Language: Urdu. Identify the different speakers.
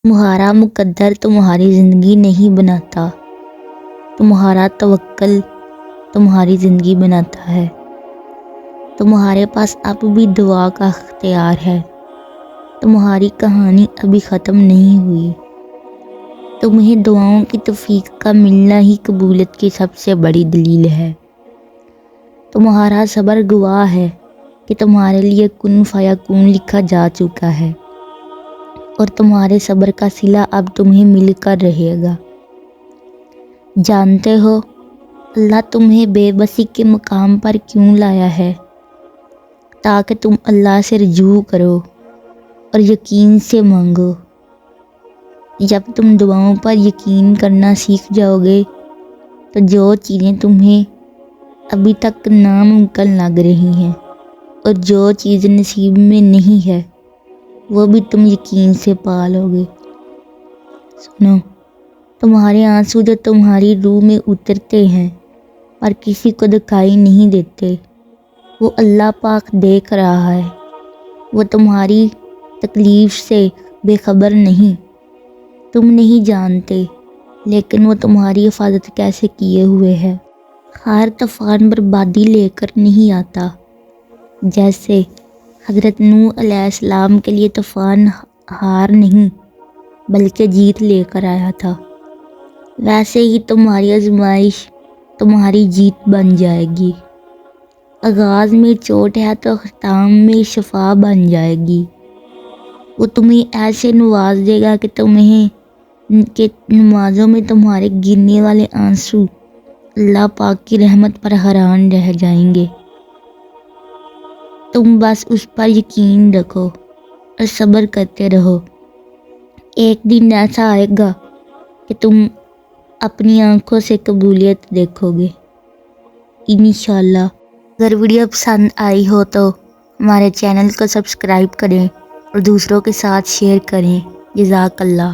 Speaker 1: تمہارا مقدر تمہاری زندگی نہیں بناتا، تمہارا توکل تمہاری زندگی بناتا ہے۔ تمہارے پاس اب بھی دعا کا اختیار ہے، تمہاری کہانی ابھی ختم نہیں ہوئی۔ تمہیں دعاؤں کی توفیق کا ملنا ہی قبولیت کی سب سے بڑی دلیل ہے۔ تمہارا صبر گواہ ہے کہ تمہارے لیے کن فیکون لکھا جا چکا ہے، اور تمہارے صبر کا صلہ اب تمہیں مل کر رہے گا۔ جانتے ہو اللہ تمہیں بے بسی کے مقام پر کیوں لایا ہے؟ تاکہ تم اللہ سے رجوع کرو اور یقین سے مانگو۔ جب تم دعاؤں پر یقین کرنا سیکھ جاؤ گے تو جو چیزیں تمہیں ابھی تک ناممکن لگ رہی ہیں اور جو چیز نصیب میں نہیں ہے وہ بھی تم یقین سے پا لو گے۔ سنو، تمہارے آنسو جو تمہاری روح میں اترتے ہیں پر کسی کو دکھائی نہیں دیتے، وہ اللہ پاک دیکھ رہا ہے۔ وہ تمہاری تکلیف سے بے خبر نہیں، تم نہیں جانتے، لیکن وہ تمہاری حفاظت کیسے کیے ہوئے ہے۔ ہر طوفان بربادی لے کر نہیں آتا، جیسے حضرت نوح علیہ السلام کے لیے طوفان ہار نہیں بلکہ جیت لے کر آیا تھا، ویسے ہی تمہاری آزمائش تمہاری جیت بن جائے گی۔ آغاز میں چوٹ ہے تو اختتام میں شفا بن جائے گی۔ وہ تمہیں ایسے نواز دے گا کہ نمازوں میں تمہارے گرنے والے آنسو اللہ پاک کی رحمت پر حیران رہ جائیں گے۔ تم بس اس پر یقین رکھو اور صبر کرتے رہو۔ ایک دن ایسا آئے گا کہ تم اپنی آنکھوں سے قبولیت دیکھو گے انشاءاللہ۔ اگر ویڈیو پسند آئی ہو تو ہمارے چینل کو سبسکرائب کریں اور دوسروں کے ساتھ شیئر کریں۔ جزاک اللہ۔